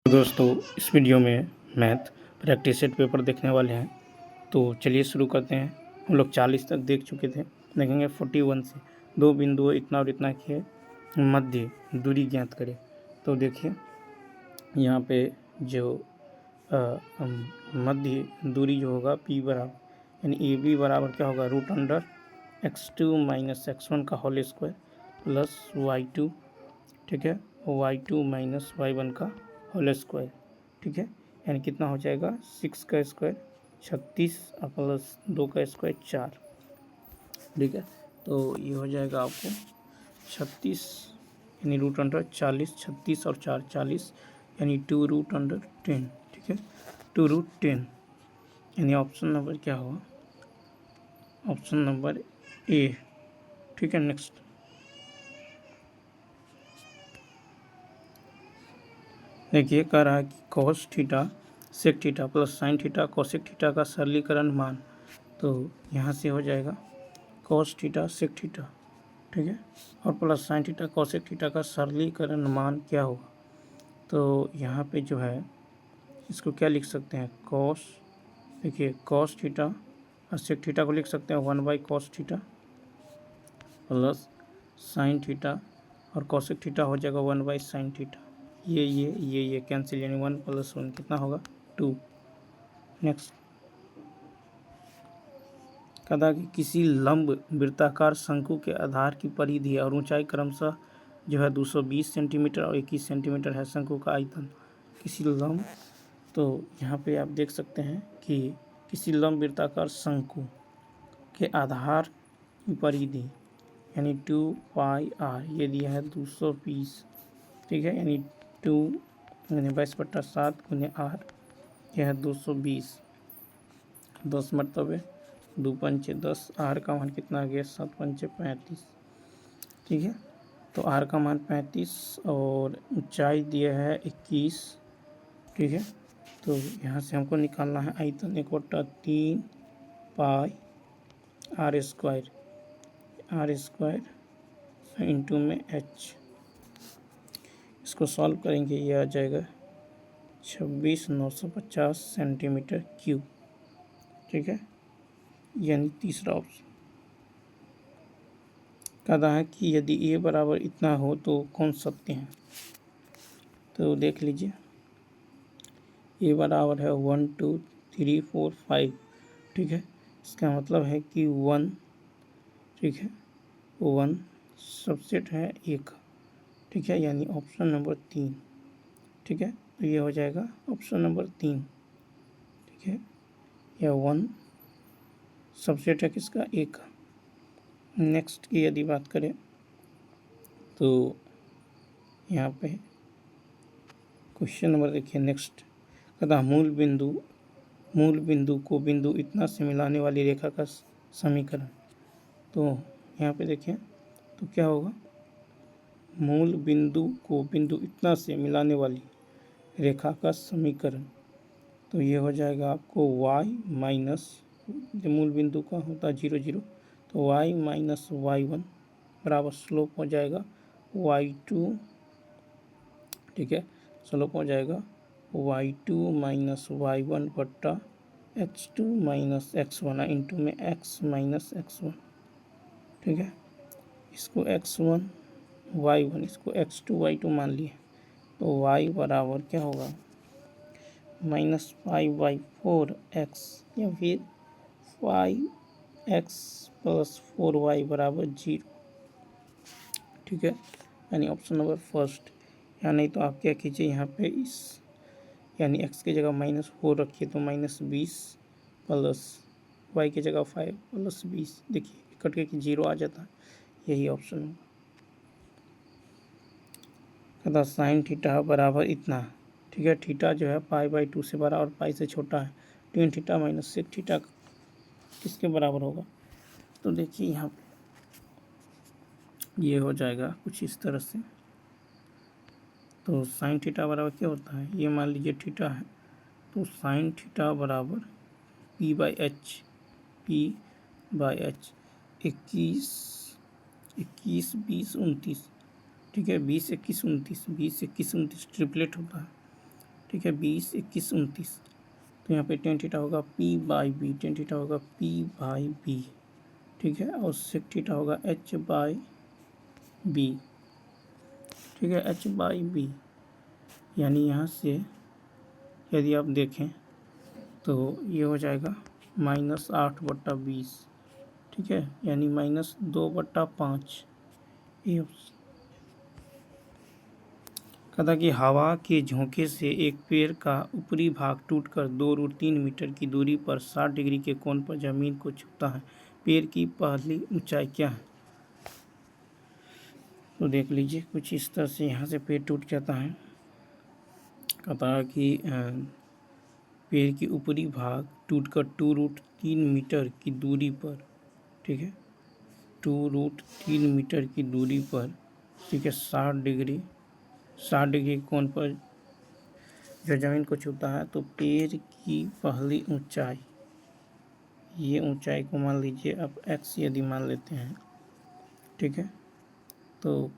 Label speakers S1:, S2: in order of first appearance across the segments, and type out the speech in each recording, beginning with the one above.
S1: तो दोस्तों इस वीडियो में मैथ प्रैक्टिस सेट पेपर देखने वाले हैं। तो चलिए शुरू करते हैं। हम लोग 40 तक देख चुके थे। देखेंगे 41 से दो बिंदुओं इतना और इतना की मध्य दूरी ज्ञात करें। तो देखिए यहाँ पे जो मध्य दूरी जो होगा P बराबर यानी AB बराबर क्या होगा √x2 - x1 का होल स्क्वायर प्लस y2, ठीक है, y2 - y1 का होल स्क्वायर, ठीक है, यानी कितना हो जाएगा 6 का स्क्वायर 36 प्लस 2 का स्क्वायर 4, ठीक है। तो ये हो जाएगा आपको 36 यानी √40, 36 और 4 40 यानी 2√10, ठीक है, 2√10 यानी ऑप्शन नंबर क्या होगा, ऑप्शन नंबर ए, ठीक है। नेक्स्ट देखिए कह रहा है कि cos theta sec theta plus sine theta cosec theta का सरलीकरण मान। तो यहाँ से हो जाएगा कॉस थीटा सेक थीटा, ठीक है, और plus sine theta cosec theta का सरलीकरण मान क्या होगा। तो यहाँ पे जो है इसको क्या लिख सकते हैं, कॉस, देखिए कॉस थीटा और सेक थीटा को लिख सकते हैं 1/cos theta plus sine theta और कोसेक थीटा हो जाएगा 1/sin थीटा। ये कैंसिल यानी 1 + 1 कितना होगा 2। नेक्स्ट कहता कि किसी लंब वृत्ताकार शंकु के आधार की परिधि और ऊंचाई क्रमशः जो है 220 सेंटीमीटर और 21 सेंटीमीटर है। शंकु का आयतन किसी लंब, तो यहाँ पे आप देख सकते हैं कि किसी लंब वृत्ताकार शंकु के आधार की परिधि यानी 2πr ये दिया है 220, ठीक है, यानी 2 यानी 22/7 × r यह है 220, 10 मरतबे 2 पंचे 10, r का मान कितना आ गया 7 पंचे 35, ठीक है। तो r का मान 35 और ऊंचाई दिया है 21, ठीक है। तो यहाँ से हमको निकालना है आयतन 1/3 पाई r स्क्वायर इंटू में h। इसको सॉल्व करेंगे ये आ जाएगा 26,950 सेंटीमीटर क्यूब, ठीक है, यानी तीसरा ऑप्शन। कहता है कि यदि ए बराबर इतना हो तो कौन सत्य है। तो देख लीजिए ए बराबर है 1 2 3 4 5, ठीक है, इसका मतलब है कि 1, ठीक है, 1 सबसेट है ए का, ठीक है, यानी ऑप्शन नंबर 3, ठीक है। तो ये हो जाएगा ऑप्शन नंबर 3, ठीक है, या 1 सबसेट है किसका ए का। नेक्स्ट की यदि बात करें तो यहाँ पे क्वेश्चन नंबर देखिए नेक्स्ट कहता मूल बिंदु को बिंदु इतना से मिलाने वाली रेखा का समीकरण। तो यहाँ पे देखिए तो क्या होगा, मूल बिंदु को बिंदु इतना से मिलाने वाली रेखा का समीकरण। तो ये हो जाएगा आपको y माइनस, जो मूल बिंदु का होता है 0 0, तो y - y1 बराबर स्लोप हो जाएगा y2, ठीक है, स्लोप हो जाएगा y2 - y1 बट्टा x2 - x1 इंटू में x - x1, ठीक है। इसको x1 y1 इसको x2 y2 मान लिए, तो y बराबर क्या होगा -5/4x या फिर 5x + 4y बराबर 0, ठीक है, यानी ऑप्शन नंबर फर्स्ट। या नहीं तो आप क्या कीजिए यहाँ पे इस यानी x की जगह -4 रखिए तो -20 प्लस y की जगह 5 + 20, देखिए कट के 0 आ जाता है, यही ऑप्शन होगा। कहता साइन थीटा बराबर इतना, ठीक है, थीटा जो है π/2 से बड़ा और पाई से छोटा है, tan थीटा - sec थीटा किसके बराबर होगा। तो देखिए यहाँ पे ये हो जाएगा कुछ इस तरह से। तो साइन थीटा बराबर क्या होता है, ये मान लीजिए थीटा है, तो साइन थीटा बराबर p/h 21 20 29, ठीक है, 20 21 29 ट्रिपलेट होता है, ठीक है, 20, 21, 29। तो यहाँ पे टेन थीटा होगा P by B, tan theta होगा पी बाई बी, ठीक है, और सेक थीटा होगा एच बाई बी, ठीक है, एच बाई बी। यानी यहाँ से यदि आप देखें तो ये हो जाएगा -8/20, ठीक है, यानी -2/5। ये कहता कि हवा के झोंके से एक पेड़ का ऊपरी भाग टूटकर 2√3 मीटर की दूरी पर 60 डिग्री के कोण पर जमीन को छूता है। पेड़ की पहली ऊंचाई क्या है? तो देख लीजिए, कुछ इस तरह से यहाँ से पेड़ टूट जाता है। कहता है कि पेड़ की ऊपरी भाग टूटकर 2√3 मीटर की दूरी पर, ठीक है, 2√3 मीटर की दूरी पर, ठीक है, 60 डिग्री कोण पर जो ज़मीन को छूता है। तो पेड़ की पहली ऊंचाई, ये ऊंचाई को मान लीजिए आप x यदि मान लेते हैं, ठीक है, तो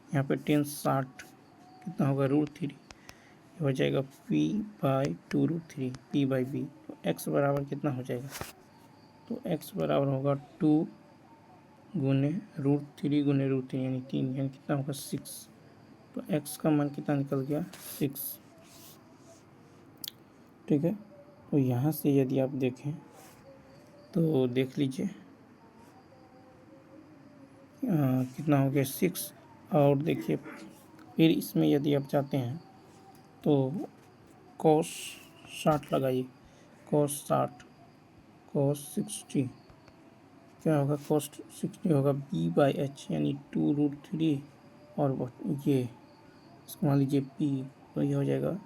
S1: यहाँ पे 10/60 कितना होगा √3, हो जाएगा p/2√3, p/b। तो x बराबर कितना हो जाएगा? तो x बराबर होगा 2 गुने √3 गुने √3 यानी 3, यानी कितना होगा 6। तो x का मान कितना निकल गया? 6, ठीक है। तो यहाँ से यदि आप देखें तो देख लीजिए कितना हो गया 6। और देखिए फिर इसमें यदि आप चाहते हैं तो cos 60 लगाइए, cos 60, cos 60 क्या होगा? cos 60 होगा b/h, यानी 2√3 और ये इसको मान लीजिए p, तो ये हो जाएगा,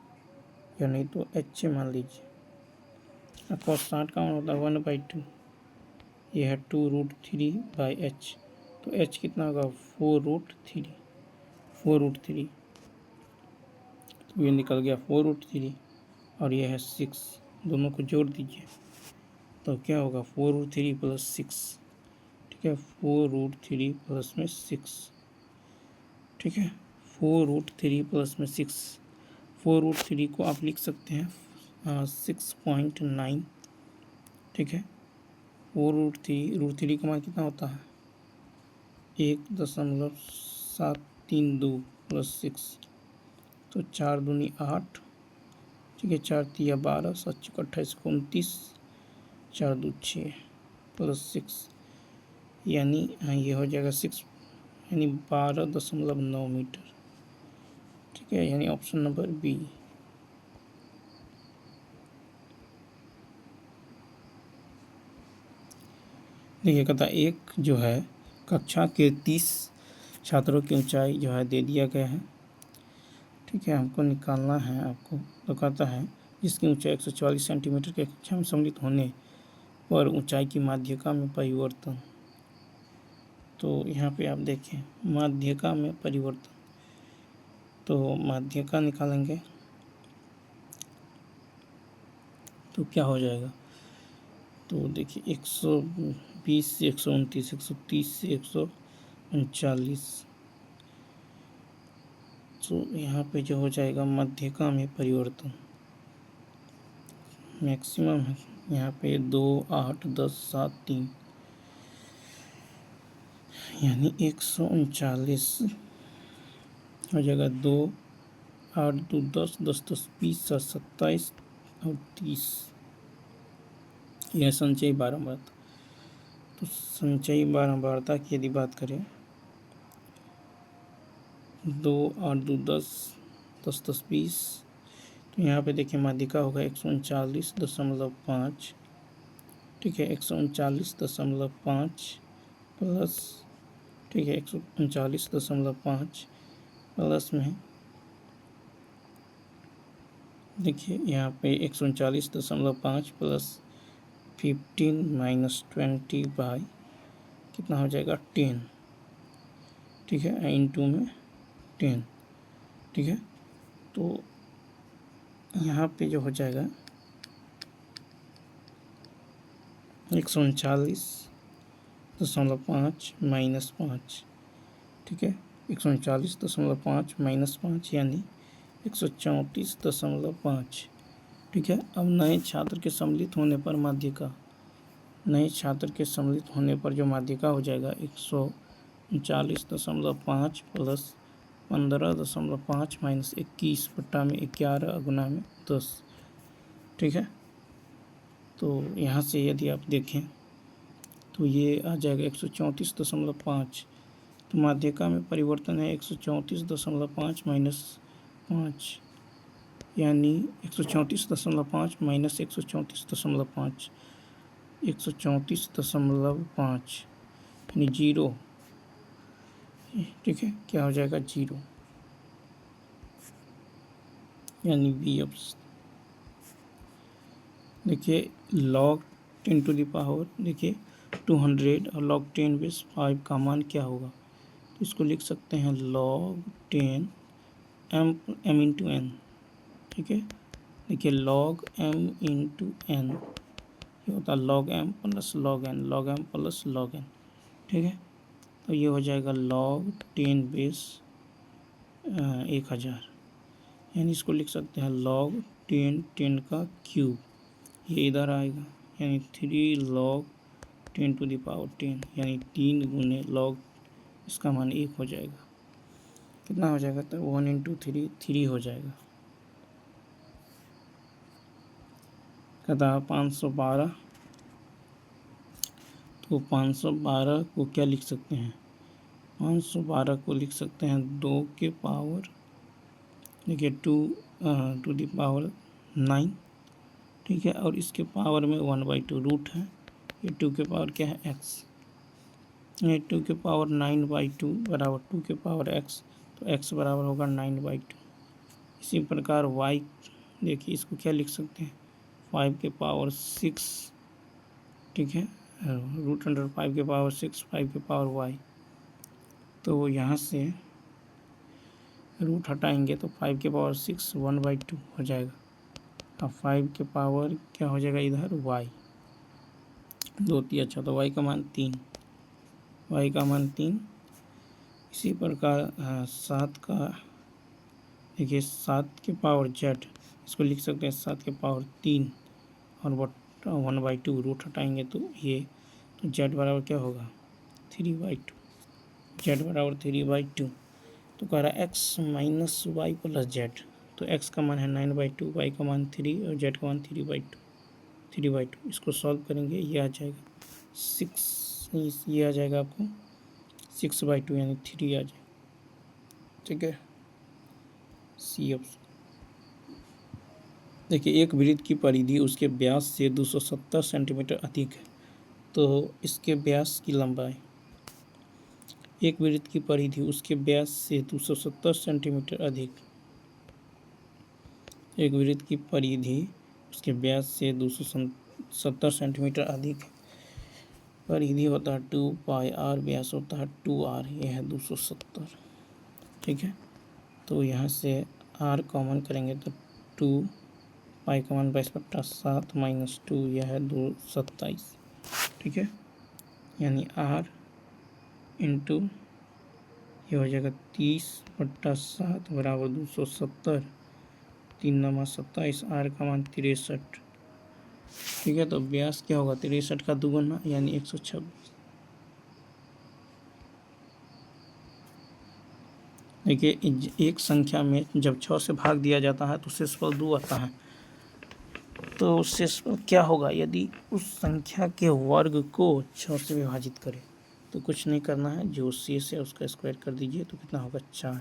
S1: या नहीं तो h मान लीजिए। cos 60 का मान होता है 1/2, ये है 2√3/h। तो h कितना होगा? 4√3, 4√3। तो ये निकल गया 4√3 और ये है 6, दोनों को जोड़ दीजिए तो क्या होगा? 4√3 + 6, ठीक है, 4√3 प्लस में 6, ठीक है, 4√3 प्लस में 6। 4√3 को आप लिख सकते हैं 6.9, ठीक है। 4√3 का मान कितना होता है? 1.732 + 6, तो 4 दूनी 8, ठीक है, 4 तिया 12, 7 चौका 28, 29, 4 2 6 + 6, यानी ये हो जाएगा 6, यानी 12.9 मीटर, ठीक है, यानी ऑप्शन नंबर बी। देखिए कहता एक जो है कक्षा के 30 छात्रों की ऊंचाई जो है दे दिया गया है, ठीक है, हमको निकालना है आपको। तो कहता है जिसकी ऊंचाई 144 सेंटीमीटर के कक्षा में सम्मिलित होने पर ऊंचाई की माध्यिका में परिवर्तन। तो यहाँ पे आप देखें माध्यिका में परिवर्तन, तो माध्यिका निकालेंगे तो क्या हो जाएगा? तो देखिए 120 से 129, 130 से 139, तो यहाँ पे जो हो जाएगा माध्यिका में परिवर्तन मैक्सिमम है यहाँ पे 2, 8, 10, 7, 3, यानी 139 हो जाएगा। 2, 8, 2, 10, 10, 10, 20, 7, 27 और 30, यह संचयी बारंबारता। तो संचयी बारंबारता की यदि बात करें 2, 8, 2, 10, 10, 10, 20, तो यहाँ पे देखिए माध्यिका होगा 139.5, ठीक है, 139.5 प्लस, ठीक है, 139.5 प्लस में देखिए यहाँ पे 139.5 प्लस 15 - 20 बाई कितना हो जाएगा 10, ठीक है, इंटू में 10, ठीक है। तो यहाँ पे जो हो जाएगा 139.5 - 5, ठीक है, 139.5 - 5 यानी 134.5। ठीक है। अब नए छात्र के सम्मिलित होने पर माध्यिका, नए छात्र के सम्मिलित होने पर जो माध्यिका हो जाएगा 139.5 प्लस 15.5 माइनस 21 बट्टा में 11 गुना में 10। ठीक है। तो यहाँ से यदि आप देखें तो ये आ जाएगा 134.5। तो माध्यिका में परिवर्तन है 134.5 माइनस 5, यानी 134.5 माइनस 134.5, 134.5 यानी 0। ठीक है। क्या हो जाएगा? 0, यानी बी ऑप्शन। देखिए log 10 टू द पावर, देखिए 200 और log 10 बेस 5 का मान क्या होगा? तो इसको लिख सकते हैं log 10 m इंटू एन। ठीक है। देखिए log m इंटू एन ये होता है log m plus log n, log m plus log n। ठीक है। तो ये हो जाएगा log 10 बेस 1000, यानी इसको लिख सकते हैं log 10 का क्यूब, ये इधर आएगा, यानी 3 log 10 टू द पावर 10, यानी 3 गुने log, इसका मान 1 हो जाएगा। कितना हो जाएगा? तो 1 इंटू 3 हो जाएगा। कहता है 512। तो 512 को क्या लिख सकते हैं? 512 को लिख सकते हैं 2 के पावर, देखिए 2 टू द पावर 9। ठीक है। और इसके पावर में 1/2 रूट है, ये 2 के पावर क्या है? x। ये 2 के पावर 9/2 बराबर 2 के पावर x, तो x बराबर होगा 9/2। इसी प्रकार y, देखिए इसको क्या लिख सकते हैं? 5 के पावर 6। ठीक है। रूट अंडर 5 के पावर 6, 5 के पावर y। तो यहाँ से रूट हटाएंगे तो 5 के पावर 6 1/2 हो जाएगा। अब 5 के पावर क्या हो जाएगा इधर? y। 2 3 अच्छा, तो y का मान 3, y का मान 3। इसी प्रकार 7 का, देखिए 7 के पावर z, इसको लिख सकते हैं 7 के पावर 3 और 1/2 रूट हटाएंगे तो ये, तो z बराबर क्या होगा? 3/2, z बराबर 3/2। तो कह रहा है x minus Y plus Z, तो x का मान है 9/2, y का मान 3 और z का मान 3/2। इसको सॉल्व करेंगे, ये आ जाएगा 6, ये आ जाएगा आपको 6/2 यानी 3 आ जाएगा। ठीक है। C option. देखिए एक वृत्त की परिधि उसके व्यास से 270 सेंटीमीटर अधिक है, तो इसके व्यास की लंबाई, एक वृत्त की परिधि उसके व्यास से 270 सेंटीमीटर अधिक, एक वृत्त की परिधि उसके व्यास से 270 सेंटीमीटर अधिक है। परिधि होता है 2πr, व्यास होता है 2r, यह है 270। ठीक है। तो यहाँ से r कॉमन करेंगे तो 2 पाई का मान 22/7 माइनस 2, यह है 227। ठीक है। यानी r इंटू ये हो जाएगा 30/7 बराबर 270, 3 9 27, r का मान 63। ठीक है। तो व्यास क्या होगा? 63 का दुगुना यानी 126। देखिए एक संख्या में जब 6 से भाग दिया जाता है तो शेषफल 2 आता है। तो शेषफल क्या होगा? यदि उस संख्या के वर्ग को 6 से विभाजित करें तो कुछ नहीं करना है, जो शेष है उसका स्क्वायर कर दीजिए, तो कितना होगा? 4।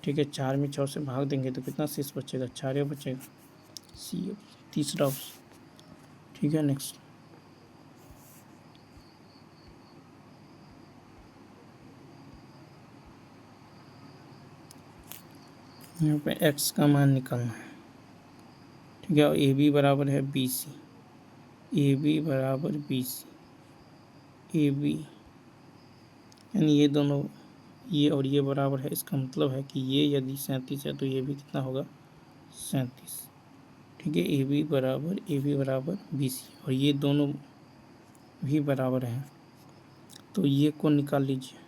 S1: ठीक है। 4 में 6 से भाग देंगे तो कितना शेष बचेगा? 4 बचेगा। सी तीसरा ऑप्शन। ठीक है। नेक्स्ट, यहाँ पे x का मान निकालना है। ठीक है। और ए बी बराबर है बी सी, ए बी बराबर बी सी, ए बी यानी ये दोनों, ये और ये बराबर है, इसका मतलब है कि ये यदि 37 है तो ये भी कितना होगा? 37। ठीक है। ए बी बराबर बी सी, और ये दोनों भी बराबर हैं, तो ये कोण निकाल लीजिए।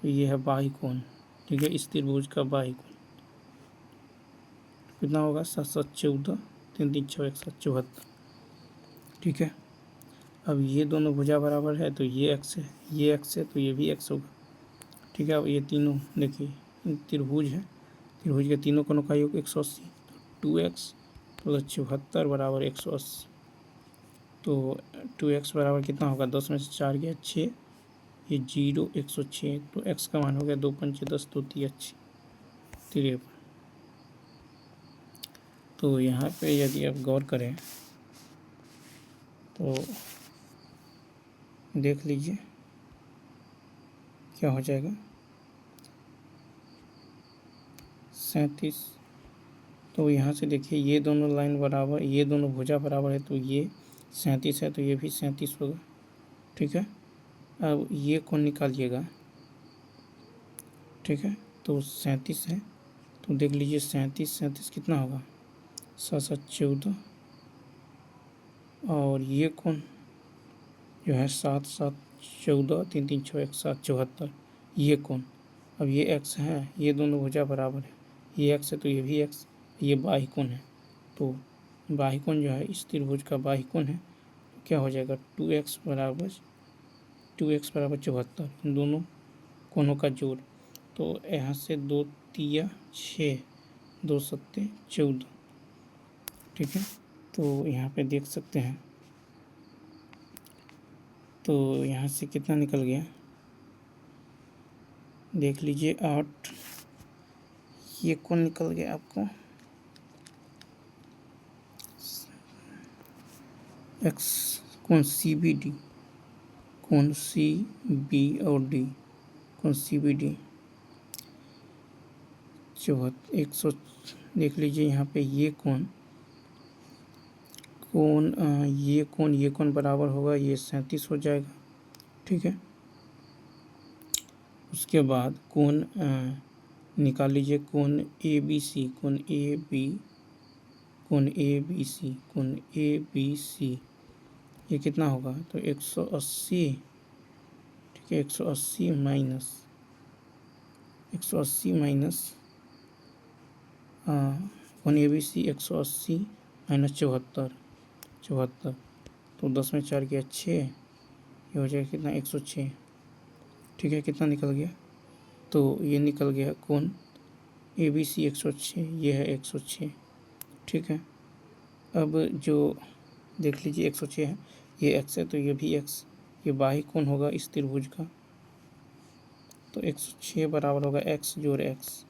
S1: तो ये है बाह्य कोण। ठीक है। इस त्रिभुज का बाह्य कोण, कितना होगा 714, 3 3 6 174। ठीक है, अब ये दोनों भुजा बराबर है तो ये एक्स है, ये एक्स है तो ये भी एक्स होगा। ठीक है, अब ये तीनों देखिए त्रिभुज है, त्रिभुज के तीनों कोणों का योग 180, तो 2x + 74 बराबर 180। तो 2x बराबर कितना होगा, 10 में से 4 गया 6, ये 0 106, तो x का मान हो गया 2 पंचे 10, 2 तिया 53। तो यहाँ पे यदि आप गौर करें तो देख लीजिए क्या हो जाएगा, 37। तो यहाँ से देखिए ये दोनों लाइन बराबर, ये दोनों भुजा बराबर है, तो ये 37 है तो ये भी 37 होगा। ठीक है, अब ये कोण निकालिएगा। ठीक है, तो 37 है, तो देख लीजिए 37 कितना होगा, 7 7 14, और ये कोण जो है 7 7 14, 3 3 6 1 7 74, ये कोण। अब ये एक्स है, ये दोनों भुजा बराबर है, ये एक्स है तो ये भी एक्स, ये बाह्य कोण है, तो बाह्य कोण जो है इस त्रिभुज का बाह्य कोण है, तो क्या हो जाएगा 2x बराबर 74, इन दोनों कोणों का जोड़। तो यहाँ से 2 तिया 6, 2 सत्ते 14। ठीक है, तो यहाँ पे देख सकते हैं, तो यहाँ से कितना निकल गया, देख लीजिए 8, ये कौन निकल गया आपको, एक्स कौन सी बी डी, कौन सी बी और डी, कौन सी बी डी 100। देख लीजिए यहाँ पे ये कौन ये कौन बराबर होगा, ये 37 हो जाएगा। ठीक है, उसके बाद कौन निकाल लीजिए, कौन ए बी सी, कौन ए बी सी ये कितना होगा, तो 180। ठीक है, 180 माइनस कौन ए बी सी 180 माइनस 74, तो 10 में 4 गया 6, ये हो जाएगा कितना 106। ठीक है, कितना निकल गया, तो ये निकल गया कौन ए बी सी 106, ये है 106। ठीक है, अब जो देख लीजिए 106 है, ये एक्स है तो ये भी एक्स, ये बाह्य कोण होगा इस त्रिभुज का, तो 106 बराबर होगा एक्स जोड़ एक्स,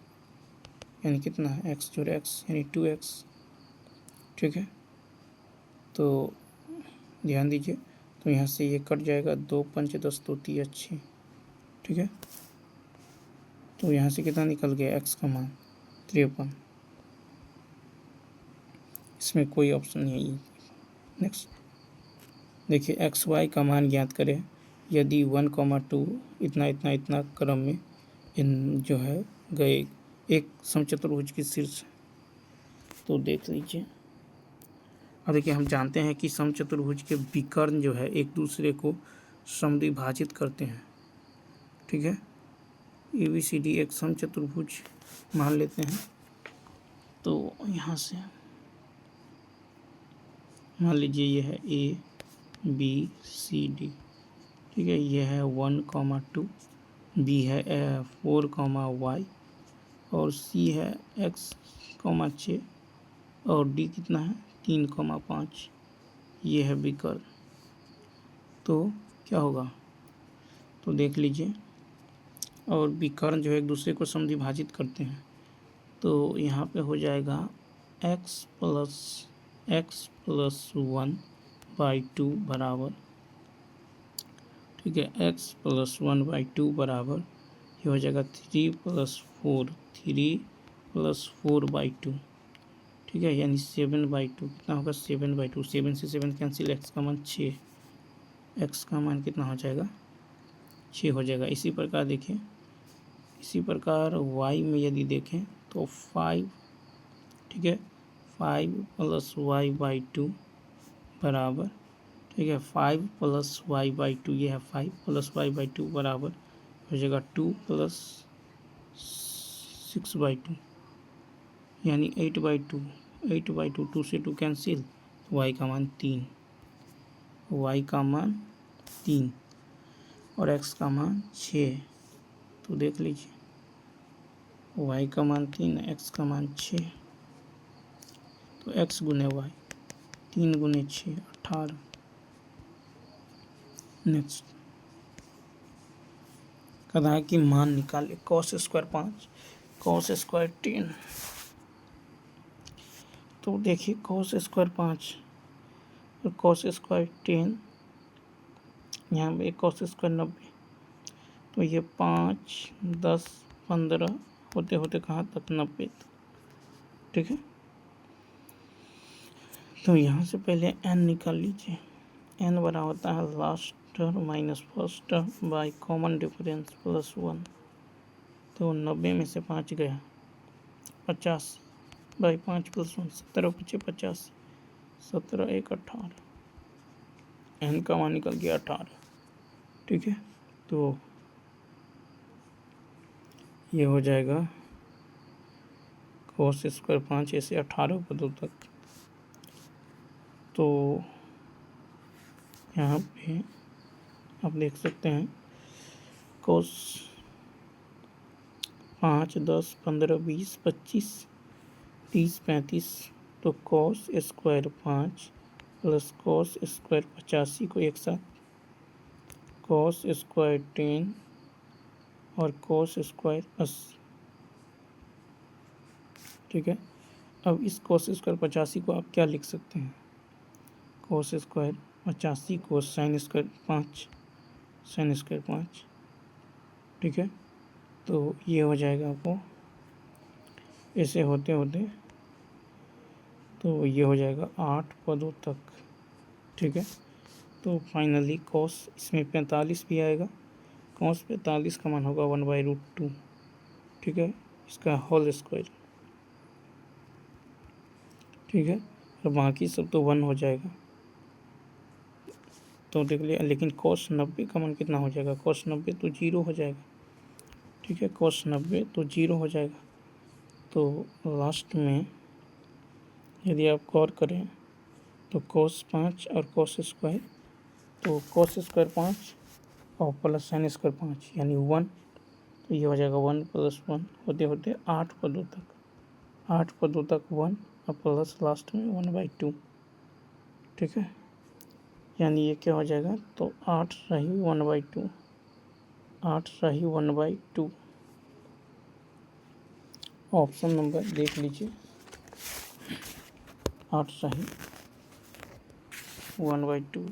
S1: यानी कितना है एक्स जोड़ एक्स यानी 2x। ठीक है, तो ध्यान दीजिए, तो यहाँ से ये कट जाएगा, 2 पंच 10, 2 तिया 6। ठीक है, तो यहाँ से कितना निकल गया एक्स का मान 53, इसमें कोई ऑप्शन नहीं है। नेक्स्ट देखिए, एक्स वाई का मान ज्ञात करें यदि 1, 2 इतना इतना इतना क्रम में इन जो है गए एक समचतुर्भुज की शीर्ष। तो देख लीजिए, अब देखिए हम जानते हैं कि समचतुर्भुज के विकर्ण जो है एक दूसरे को समद्विभाजित करते हैं। ठीक है, ए बी सी डी एक समचतुर्भुज मान लेते हैं, तो यहाँ से मान लीजिए ये है ए बी सी डी। ठीक है, ये है 1, 2, बी है 4, वाई, और सी है x, 6, और डी कितना है 3, 5। ये है विकर्ण। तो क्या होगा, तो देख लीजिए, और विकर्ण जो है एक दूसरे को समद्विभाजित करते हैं, तो यहाँ पे हो जाएगा x + 1/2 बराबर, ठीक है, x + 1/2 बराबर, ये हो जाएगा 3 + 4/2। ठीक है, यानी 7/2 कितना होगा 7/2, 7 से 7 कैंसिल, x का मान 6, x का मान कितना हो जाएगा 6 हो जाएगा। इसी प्रकार देखिए, इसी प्रकार y में यदि देखें तो 5, ठीक है, 5 + y/2 बराबर, ठीक है, 5 + y/2, ये है 5 + y/2 बराबर हो जाएगा 2 + 6/2। यानी 8/2, 8/2, 2 से 2 कैंसिल, y का मान 3, y का मान 3 और x का मान 6। तो देख लीजिए, y का मान 3, x का मान 6, तो x गुने y, 3 गुने 6 18। नेक्स्ट कहता है कि मान निकाले cos स्क्वायर 5, cos स्क्वायर 10। तो देखिए cos स्क्वायर 5 और cos स्क्वायर 10, यहाँ पे cos स्क्वायर 90, तो ये 5 10 15 होते होते कहाँ तक 90 तक। ठीक है, तो यहाँ से पहले n निकाल लीजिए। n बड़ा होता है last term minus first term by common difference plus 1। तो 90 में से 5 गया 50 बाई 5 प्लस 1, 17 × 5 50, 17 1 18, n का मान निकल गया 18। ठीक है, तो ये हो जाएगा cos स्क्वायर 5 ऐसे 18 पदों तक। तो यहाँ पे आप देख सकते हैं cos 5 10 15 20 25 30 35, तो cos square 5 plus cos square 85 को एक साथ, cos स्क्वायर 10 और cos स्क्वायर 80। ठीक है, अब इस cos स्क्वायर 85 को आप क्या लिख सकते हैं, cos स्क्वायर 85 को साइन स्क्वायर 5, साइन स्क्वायर 5। ठीक है, तो ये हो जाएगा आपको ऐसे होते होते, तो ये हो जाएगा 8 पदों तक। ठीक है, तो फाइनली cos इसमें 45 भी आएगा, cos 45 का मान होगा 1/√2। ठीक है, इसका होल स्क्वायर। ठीक है, और बाकी सब तो 1 हो जाएगा। तो देख लिया, लेकिन cos 90 का मान कितना हो जाएगा, cos 90 तो 0 हो जाएगा। ठीक है, cos 90 तो 0 हो जाएगा। तो लास्ट में यदि आप गौर करें तो cos 5 और cos स्क्वायर, तो cos स्क्वायर 5 और प्लस साइन स्क्वायर 5 यानी 1, तो ये हो जाएगा 1 + 1 होते होते 8 पदों तक, 8 पदों तक 1 और प्लस लास्ट में 1/2। ठीक है, यानी ये क्या हो जाएगा, तो 8 रही 1/2, 8 रही 1/2। ऑप्शन नंबर देख लीजिए, 8 रही 1/2।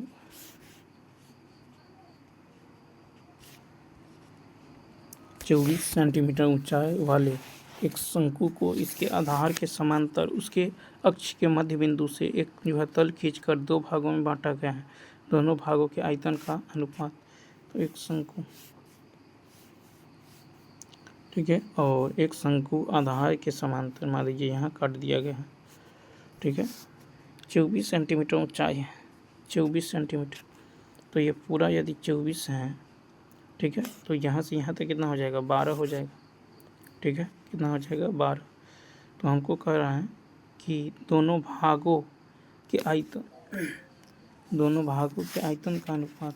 S1: चौबीस सेंटीमीटर ऊंचाई वाले एक शंकु को इसके आधार के समांतर उसके अक्ष के मध्य बिंदु से एक जो है तल खींचकर 2 भागों में बांटा गया है। दोनों भागों के आयतन का अनुपात। तो एक शंकु, ठीक है, और एक शंकु आधार के समांतर मान लीजिए यहाँ काट दिया गया है। ठीक है, 24 सेंटीमीटर ऊंचाई है, 24 सेंटीमीटर, तो ये पूरा यदि 24 है, ठीक है, तो यहाँ से यहाँ तक कितना हो जाएगा, 12 हो जाएगा। ठीक है, कितना हो जाएगा, 12। तो हमको कह रहा है कि दोनों भागों के आयतन, दोनों भागों के आयतन का अनुपात,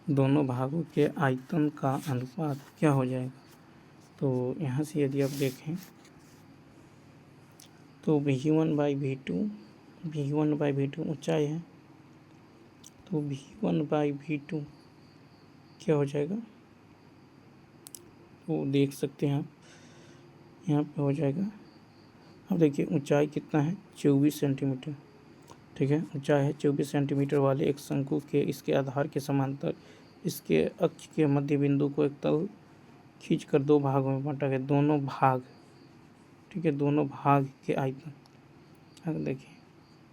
S1: दोनों भागों के आयतन का अनुपात क्या हो जाएगा। तो यहाँ से यदि आप देखें तो V1/V2, V1/V2 ऊंचाई है, तो V1/V2 क्या हो जाएगा, तो देख सकते हैं आप यहाँ पे हो जाएगा। अब देखिए ऊंचाई कितना है, 24 सेंटीमीटर। ठीक है, ऊंचाई है 24 सेंटीमीटर वाले एक शंकु के इसके आधार के समांतर इसके अक्ष के मध्य बिंदु को एक तल खींचकर 2 भागों में बांटा गया। दोनों भाग, ठीक है, दोनों भाग के आयतन। अब देखिए,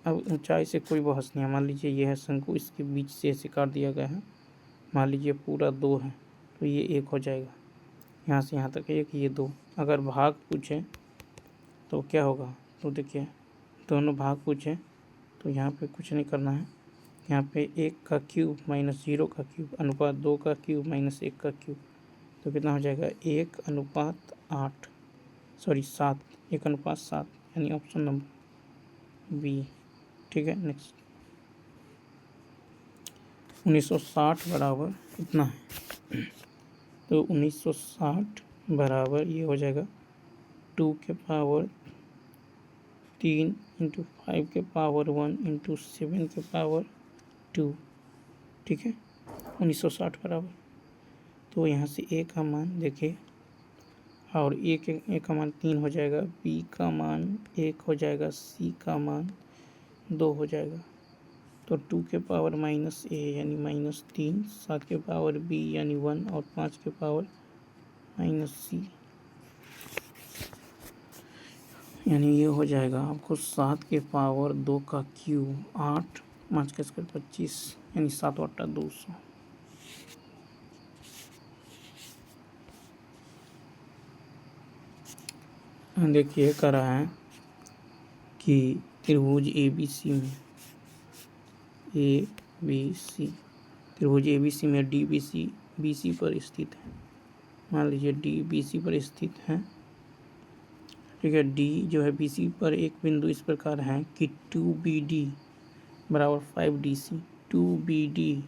S1: अब ऊंचाई से कोई बहस नहीं है। मान लीजिए यह है शंकु, इसके बीच से ऐसे काट दिया गया है, मान लीजिए पूरा 2 है, तो ये 1 हो जाएगा, यहाँ से यहाँ तक 1, ये 2। अगर भाग पूछे तो क्या होगा, तो देखिए दोनों भाग पूछे तो यहाँ पे कुछ नहीं करना है, यहाँ पे 1 का क्यूब माइनस 0 का क्यूब अनुपात 2 का क्यूब माइनस 1 का क्यूब, तो कितना हो जाएगा, 1/8। सॉरी 7, 1:7 यानी ऑप्शन नंबर बी। ठीक है, नेक्स्ट 1960 बराबर कितना है? तो 1960 बराबर ये हो जाएगा 2 के पावर 3 इंटू 5 के पावर 1 इंटू 7 के पावर 2। ठीक है, 1960 बराबर, तो यहाँ से ए का मान देखिए, और ए का मान 3 हो जाएगा, बी का मान 1 हो जाएगा, सी का मान 2 हो जाएगा। तो 2 के पावर माइनस ए यानी -3, 7 के पावर बी यानी 1 और 5 के पावर माइनस सी यानी ये हो जाएगा आपको 7 के पावर 2 का क्यूब 8, 5 के स्क्वायर 25 यानी 7 बटा 200। देखिए कह रहा है कि त्रिभुज ABC में त्रिभुज ABC में DBC BC पर स्थित है। मान लीजिए DBC पर स्थित है। ठीक है, D जो है BC पर एक बिंदु इस प्रकार है कि 2BD बराबर 5DC, 2BD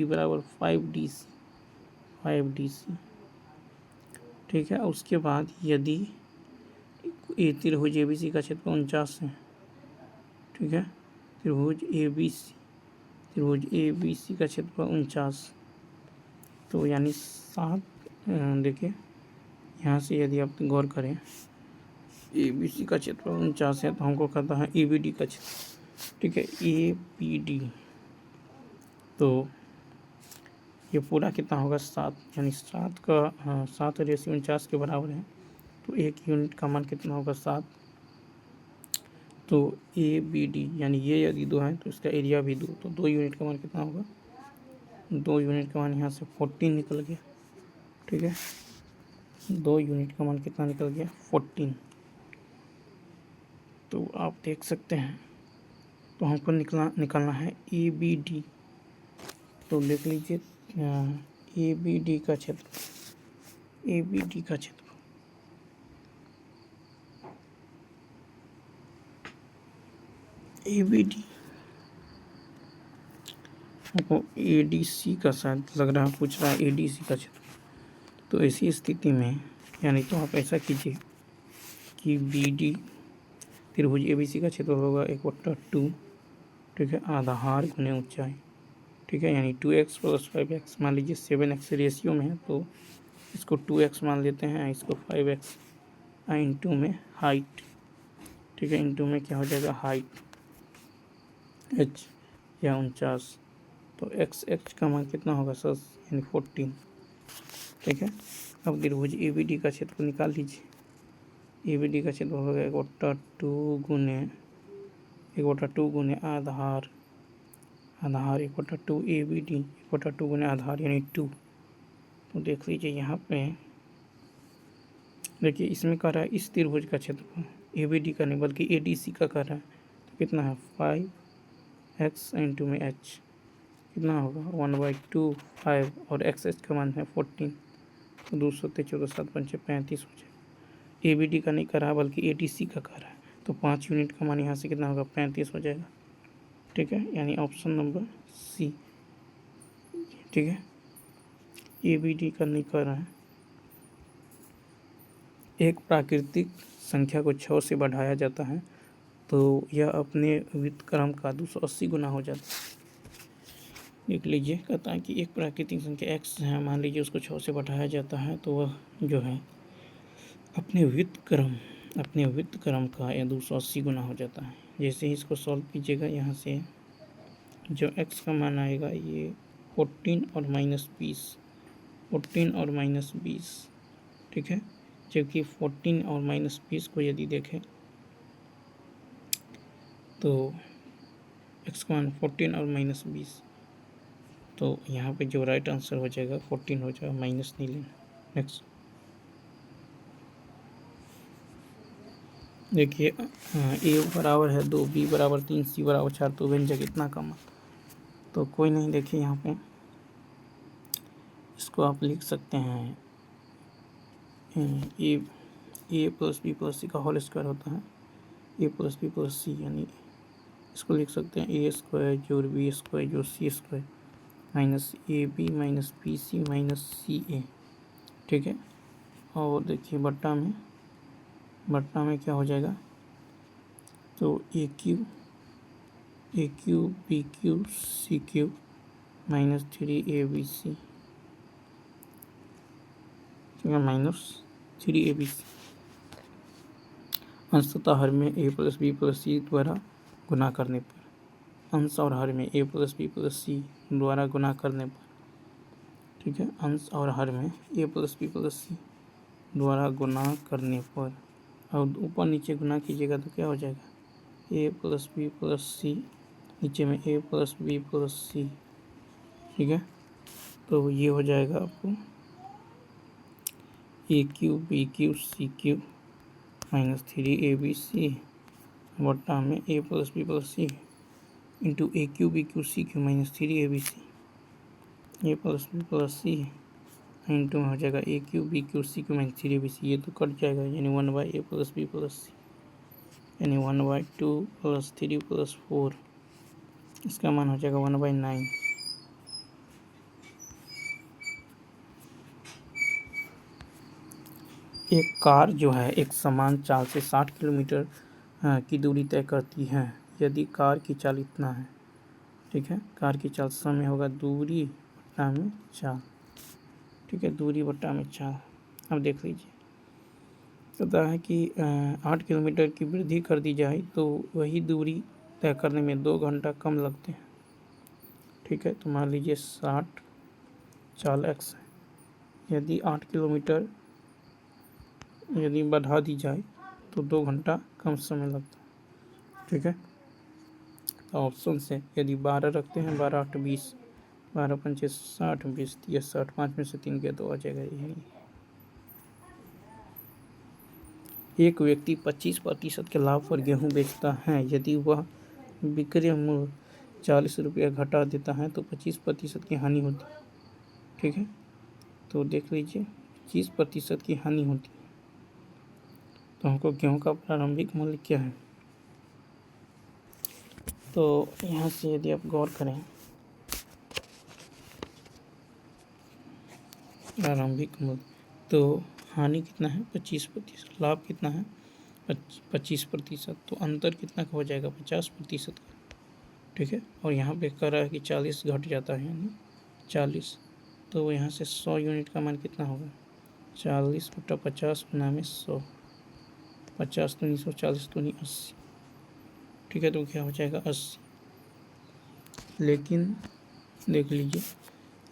S1: बराबर 5DC। ठीक है, उसके बाद यदि त्रिभुज ABC का क्षेत्रफल 49 है। ठीक है, त्रिभुज ABC का क्षेत्रफल 49, तो यानी 7, देखिए यहाँ से यदि आप गौर करें ABC का क्षेत्रफल 49 है तो हमको कहता है ABD का क्षेत्र। ठीक है, ABD, तो ये पूरा कितना होगा 7, यानी 7 का 7 रेशियो 49 के बराबर है, तो एक यूनिट का मान कितना होगा 7। तो ABD यानी ये यदि 2 है तो इसका एरिया भी 2, तो 2 यूनिट का मान कितना होगा? 2 यूनिट का मान यहाँ से 14 निकल गया। ठीक है, 2 यूनिट का मान कितना निकल गया? 14। तो आप देख सकते हैं, तो हमको निकालना है ABD। तो देख लीजिए ABD का क्षेत्र, ABD का क्षेत्र ABD हमको ADC का शायद लग रहा है, पूछ रहा है ADC का क्षेत्र। तो ऐसी स्थिति में यानी तो आप ऐसा कीजिए कि BD त्रिभुज ABC का क्षेत्र होगा 1/2। ठीक है, आधार गुने ऊंचाई। ठीक है, यानी 2x + 5x, मान लीजिए 7x रेशियो में है तो इसको 2x मान लेते हैं, इसको 5x इंटू में हाइट। ठीक है, इंटू में क्या हो जाएगा? हाइट h या 49, तो x का मान कितना होगा सर? यानी 14। ठीक है, अब त्रिभुज ABD का क्षेत्र निकाल लीजिए। ABD का क्षेत्र होगा 1/2 गुने आधार 1/2 ABD 1/2 गुने आधार यानी 2। तो देख लीजिए यहाँ पे, देखिए इसमें कह रहा है इस त्रिभुज का क्षेत्रफल, ABD का नहीं बल्कि ADC का कह रहा है। तो कितना है? 5x इंटू में h कितना होगा? 1/2 5 और x का मान है 14, तो 223 14 7 5 35 हो जाएगा। ABD का नहीं कर रहा बल्कि ADC का कर रहा है, तो 5 यूनिट का मान यहाँ से कितना होगा? 35 हो जाएगा। ठीक है, यानी ऑप्शन नंबर सी। ठीक है, ABD का नहीं कर रहा है। एक प्राकृतिक संख्या को 6 से बढ़ाया जाता है तो यह अपने व्युत्क्रम का 280 गुना हो जाता है। देख लीजिए, कहता है कि एक प्राकृतिक संख्या x है, मान लीजिए उसको 6 से बढ़ाया जाता है तो वह जो है अपने व्युत्क्रम का यह 280 गुना हो जाता है। जैसे ही इसको सॉल्व कीजिएगा, यहाँ से जो x का मान आएगा ये 14 और -20। ठीक है, जबकि 14 और -20 को यदि देखें तो x का मान 14 और -20, तो यहाँ पे जो राइट आंसर हो जाएगा 14 हो जाएगा, माइनस नहीं लेना। नेक्स्ट देखिए, a बराबर है 2, b बराबर 3, c बराबर 4, तो व्यंजक कितना कम? तो कोई नहीं, देखिए यहाँ पे इसको आप लिख सकते हैं A plus B plus C का होल स्क्वायर होता है A plus B plus C, यानी इसको लिख सकते हैं ए स्क्वायर जोड़ बी स्क्वायर जोड़ C square minus A B minus B C minus C A. ठीक है, और देखिए बट्टा में क्या हो जाएगा, तो A cube B cube C cube minus 3abc minus 3abc। अंशतः हर में A plus B plus C द्वारा गुणा करने पर, अंश और हर में A plus B plus C द्वारा गुणा करने पर, ठीक है, अंश और हर में A plus B plus C द्वारा गुणा करने पर, और ऊपर नीचे गुणा कीजिएगा तो क्या हो जाएगा, A plus B plus C, नीचे में A plus B plus C. ठीक है, तो ये हो जाएगा आपको A cube B cube C cube minus 3abc बट्टा में A plus B plus C into A cube B cube C cube minus 3abc A plus B plus C into में हो जाएगा A cube B cube C cube minus 3abc। ये तो cut जाएगा, यानी 1/a plus B plus C, यानी 1/2 plus 3 plus 4, इसका मान हो जाएगा 1/9। एक कार जो है एक समान चाल से 60 किलोमीटर की दूरी तय करती है यदि कार की चाल इतना है। ठीक है, कार की चाल समय होगा दूरी बट्टा में चाल। ठीक है, दूरी बट्टा में चाल। अब देख लीजिए, पता है कि 8 किलोमीटर की वृद्धि कर दी जाए तो वही दूरी तय करने में 2 घंटा कम लगते हैं। ठीक है, तो मान लीजिए 60 चाल x है, यदि 8 किलोमीटर यदि बढ़ा दी जाए तो 2 घंटा कम समय लगता है। ठीक है, तो ऑप्शन से यदि 12 रखते हैं, 12 8 20, 12 पंचे 60, 20 30 60, 5 में से 3 गया तो आ जाएगा यही। एक व्यक्ति 25% के लाभ पर गेहूं बेचता है, यदि वह विक्रय मूल्य 40 रुपया घटा देता है तो 25% की हानि होती है। ठीक है, तो देख लीजिए 25% की हानि होती है, तो हमको गेहूं का प्रारंभिक मूल्य क्या है, तो यहाँ से यदि आप गौर करें, प्रारंभिक मूल्य तो हानि कितना है 25%, लाभ कितना है 25%, तो अंतर कितना का हो जाएगा 50% का। ठीक है, और यहाँ पे कह रहा है कि 40 घट जाता है, यानी 40, तो यहाँ से 100 यूनिट का मान कितना होगा, 40 बटा 50 गुना में 100, 50 दूनी 100, 40 दूनी 80। ठीक है, तो क्या हो जाएगा 80। लेकिन देख लीजिए,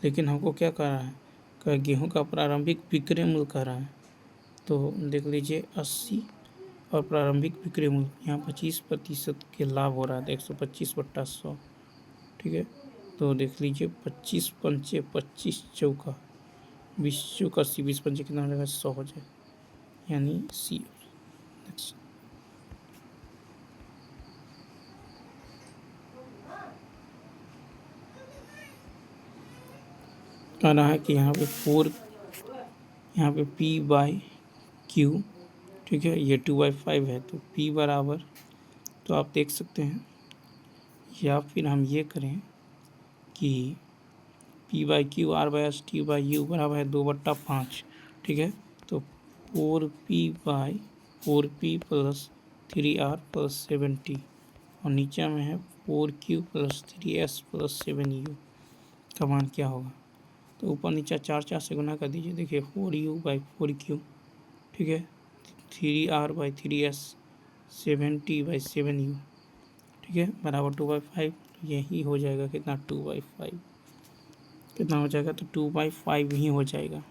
S1: लेकिन हमको क्या कह रहा है, गेहूं का प्रारंभिक विक्रय मूल्य कह रहा है, तो देख लीजिए 80 और प्रारंभिक विक्रय मूल्य, यहाँ 25% के लाभ हो रहा है, 125 बट्टा 100। ठीक है, तो देख लीजिए 25 पंचे 25 चौका 20 चौका 80, 20 पंचे कितना हो जाएगा 100 हो जाएगा, यानी सी। कह रहा है कि यहाँ पे P/Q, ठीक है, ये 2/5 है, तो P बराबर, तो आप देख सकते हैं, या फिर हम ये करें कि P/Q R/S T/U बराबर है 2/5। ठीक है, तो 4P plus 3R plus 7T, और नीचे में है 4Q plus 3S plus 7U का मान क्या होगा, तो ऊपर नीचे 4 से गुना कर दीजिए। देखिए 4U/4Q, ठीक है, 3R/3S 7T/7U, ठीक है, बराबर 2/5। यही हो जाएगा कितना 2/5, कितना हो जाएगा, तो 2/5 ही हो जाएगा।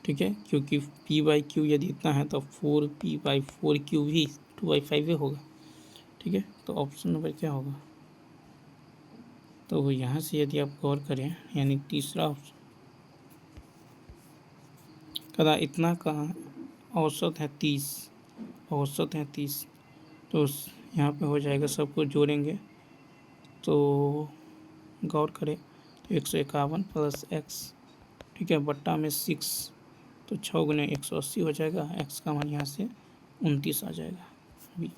S1: ठीक है, क्योंकि P/Q यदि इतना है तो 4P/4Q भी 2/5 होगा। ठीक है, तो ऑप्शन नंबर क्या होगा, तो यहाँ से यदि आप गौर करें, यानी तीसरा ऑप्शन कदा इतना का औसत है 30, औसत है 30, तो यहाँ पे हो जाएगा, सबको जोड़ेंगे तो गौर करें तो 151 प्लस x, ठीक है, बट्टा में 6 तो 6 गुने 180 हो जाएगा। एक्स का मान यहाँ से 29 आ जाएगा। बी।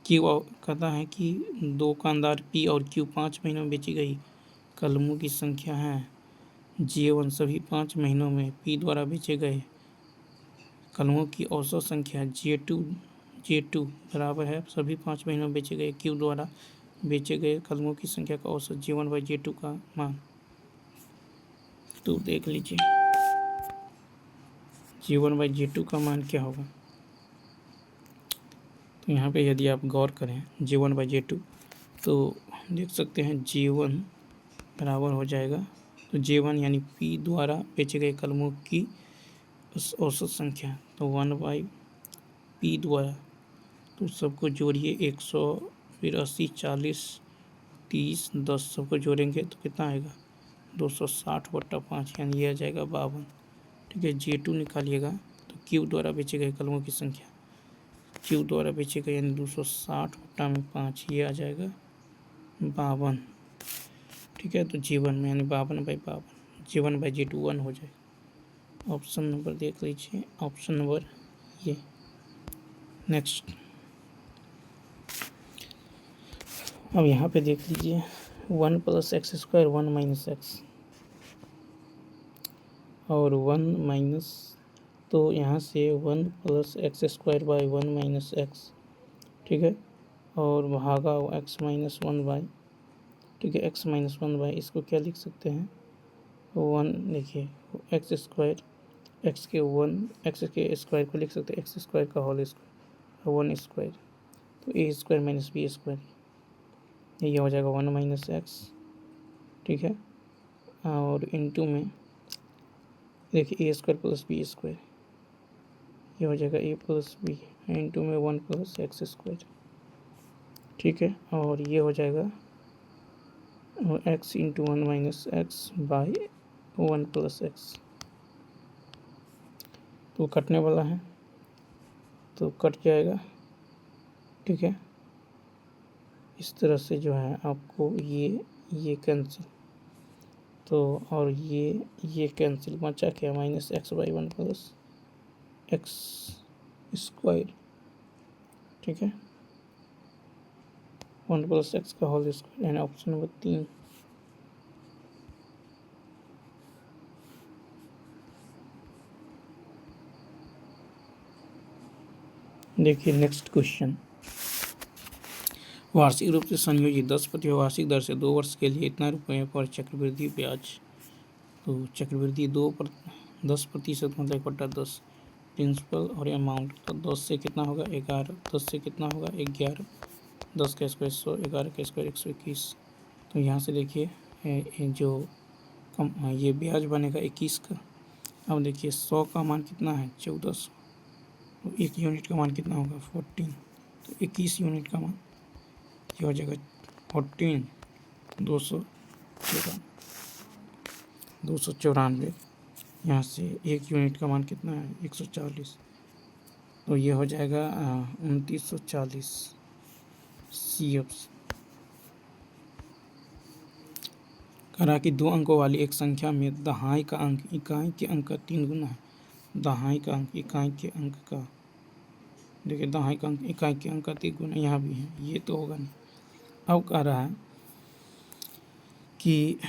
S1: क्यू कहता है कि दुकानदार पी और क्यू 5 महीनों में बेची गई कलमों की संख्या है J1 सभी 5 महीनों में पी द्वारा बेचे गए कलमों की औसत संख्या J2 बराबर है सभी 5 महीनों में बेचे गए क्यू द्वारा बेचे गए कलमों की संख्या का औसत J1/J2 का मान। तो देख लीजिए J1/J2 का मान क्या होगा। तो यहाँ पे यदि आप गौर करें J1/J2 तो देख सकते हैं J1 बराबर हो जाएगा। तो J1 यानी P द्वारा बेचे गए कलमों की औसत संख्या, तो 1/P द्वारा, तो सबको जोड़िए 100 फिर 80 40 30 10 सबको जोड़ेंगे तो कितना आएगा 260/5 यानी ये आ जाएगा 52। ठीक है, J2 निकालिएगा तो Q द्वारा बेचे गए कलमों की संख्या Q द्वारा बेचे गए यानी 260/5 ये आ जाएगा 52। ठीक है, तो J1 में यानी 52/52 J1/J2 1 हो जाएगा। ऑप्शन नंबर देख लीजिए, ऑप्शन नंबर ये। नेक्स्ट अब यहाँ पे देख लीजिए 1 + x² 1 - x और 1 माइनस, तो यहाँ से 1 + x² 1 - x। ठीक है, और भागा x - 1 ठीक है x - 1 इसको क्या लिख सकते हैं 1, देखिए x² x के स्क्वायर को लिख सकते हैं x² का होल स्क्वायर 1², तो a² - b², ये हो जाएगा 1 - x। ठीक है, और इनटू में देखिए a² + b², ये हो जाएगा a + b इनटू में 1 + x²। ठीक है, और ये हो जाएगा x × 1 - x बाई 1 + x। तो कटने वाला है तो कट जाएगा। ठीक है, इस तरह से जो है आपको ये कैंसिल, तो और ये कैंसिल, बचा क्या -x/1 + x²। ठीक है, 1 + x का होल स्क्वायर यानी ऑप्शन नंबर 3। देखिए नेक्स्ट क्वेश्चन, वार्षिक रूप से संयोजित 10% वार्षिक दर से 2 वर्ष के लिए इतना रुपये पर चक्रवृद्धि ब्याज। तो चक्रवृद्धि 10% मतलब 1/10 प्रिंसिपल और अमाउंट, तो 10 से कितना होगा 11, 10 से कितना होगा 11, 10 का स्क्वायर 100, 11 का स्क्वायर 121। तो यहाँ से देखिए जो ये ब्याज बनेगा 21 का। अब देखिए 100 का मान कितना है 1400, तो 1 यूनिट का मान कितना होगा 14, तो 21 यूनिट का मान ये हो जाएगा 14 294। यहाँ से 1 यूनिट का मान कितना है 140, तो ये हो जाएगा 2940 CF। करा कि 2 अंकों वाली एक संख्या में दहाई का अंक इकाई के अंक का 3 गुना है। दहाई का अंक इकाई के अंक का, देखिए दहाई का अंक इकाई के अंक का 3 गुना, यहाँ भी है, ये तो होगा नहीं। अब कह रहा है कि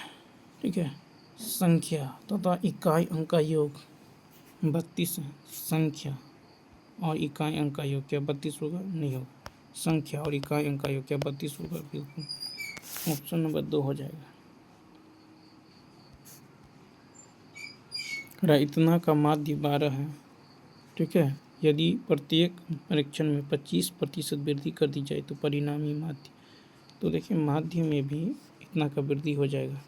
S1: ठीक है संख्या तथा इकाई अंक का योग 32 है। संख्या और इकाई अंक का योग क्या 32 होगा? नहीं होगा। संख्या और इकाई अंक का योग क्या 32 होगा? बिल्कुल, ऑप्शन नंबर 2 हो जाएगा। इतना का माध्य 12 है। ठीक है, यदि प्रत्येक परीक्षण में 25% वृद्धि कर दी जाए तो परिणामी माध्य, तो देखिए माध्य में भी इतना का वृद्धि हो जाएगा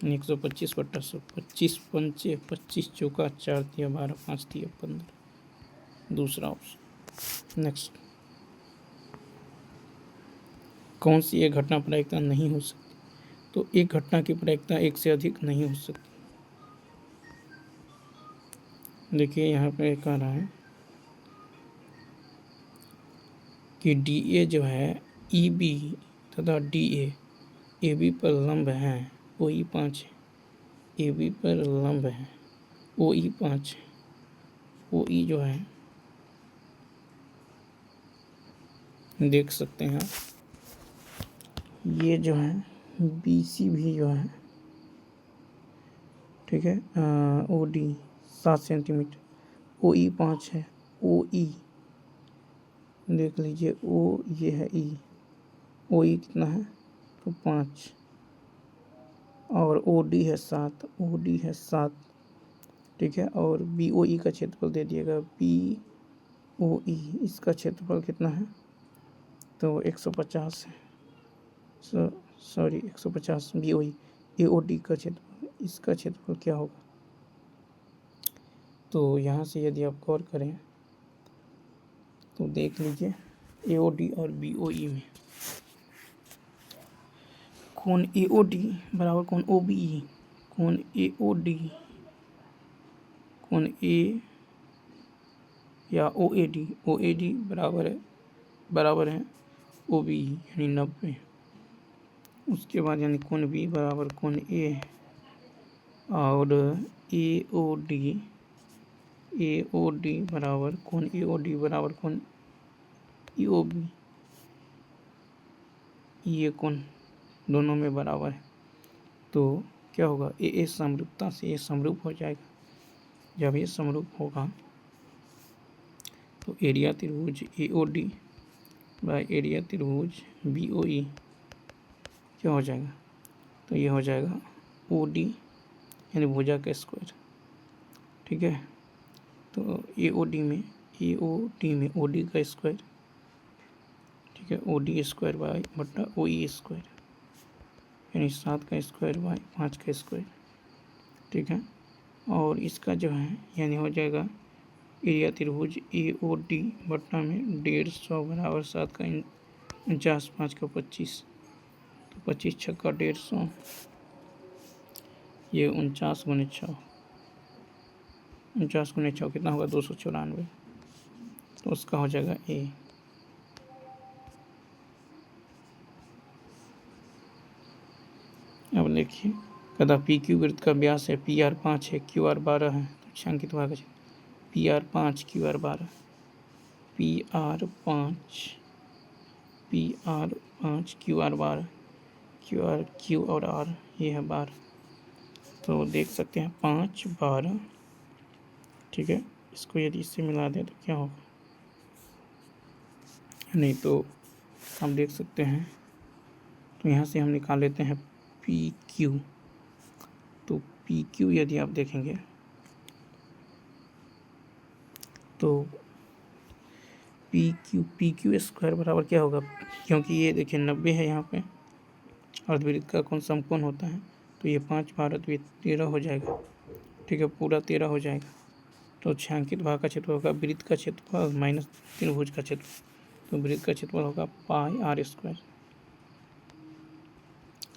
S1: 125/100, 25 पंचे 25 चौका 4 दिया 12, 5 दिया 15, दूसरा ऑप्शन। नेक्स्ट, कौन सी एक घटना प्रायिकता नहीं हो सकती? तो एक घटना की प्रायिकता एक से अधिक नहीं हो सकती। देखिए यहाँ पे कह रहा है कि DA जो है EB तथा DA AB पर लंब है, OE 5 है। ए बी पर लंब है, ओ ई 5 है, ओ ई जो है देख सकते हैं ये जो है बी सी भी जो है, ठीक है, ओ डी 7 सेंटीमीटर, ओ ई 5 है, ओ ई देख लीजिए, ओ ये है ई, ओ ई कितना है तो 5, और ओ डी है 7, ओ डी है 7, ठीक है, और बी ओ ई का क्षेत्रफल दे दिएगा, बी ओ ई इसका क्षेत्रफल कितना है तो 150 है, सॉरी 150 बी ओ ई, ए ओ डी का क्षेत्रफल, इसका क्षेत्रफल क्या होगा। तो यहाँ से यदि आप गौर करें तो देख लीजिए ए ओ डी और बी ओ ई में कोण ए ओ डी बराबर कोण ओ बी ई, कोण ए ओ डी कोण ए या ओ ए डी बराबर है ओ बी ई यानी 90। उसके बाद यानी कोण बी बराबर कोण ए, और ए ओ डी बराबर कोण ए ओ डी बराबर कोण ई ओ बी, ये कोण दोनों में बराबर है। तो क्या होगा, ए समरूपता से ये समरूप हो जाएगा। जब ये समरूप होगा तो एरिया त्रिभुज ए ओ डी बाय एरिया त्रिभुज बी ओ ई क्या हो जाएगा, तो ये हो जाएगा ओ डी यानी भुजा का स्क्वायर, ठीक है। तो ए ओ डी में ओ डी का स्क्वायर, ठीक है, ओ डी स्क्वायर बाय बट्टा ओ ई स्क्वायर यानी 7 का स्क्वायर बाय 5 का स्क्वायर, ठीक है। और इसका जो है यानी हो जाएगा एरिया त्रिभुज ए ओ डी बट्टा में 150 बराबर 7 का 49, 5 का 25, तो 25 छक्का 150, ये 49 गुने 6, 49 गुने 6 कितना होगा 294, तो उसका हो जाएगा ए। अब देखिए कदा पी क्यू वृत्त का व्यास है, पी आर 5 है, क्यू आर 12 है, तो छांकित भाग P R 5 Q R 12, P R 5 Q R 12, Q और आर ये है 12, तो देख सकते हैं 5 12, ठीक है। इसको यदि इससे मिला दें तो क्या होगा, नहीं तो हम देख सकते हैं, तो यहाँ से हम निकाल लेते हैं पी क्यू, तो पी क्यू यदि आप देखेंगे तो पी क्यू स्क्वायर बराबर क्या होगा, क्योंकि ये देखिए 90 है यहाँ पे, अर्धवृत्त का कोण समकोण होता है, तो ये 5 भारत भी 13 हो जाएगा, ठीक है, पूरा 13 हो जाएगा। तो छांकित भाग का क्षेत्रफल होगा वृत्त का क्षेत्रफल माइनस त्रिभुज का क्षेत्रफल, तो वृत्त का क्षेत्रफल होगा पाई आर स्क्वायर,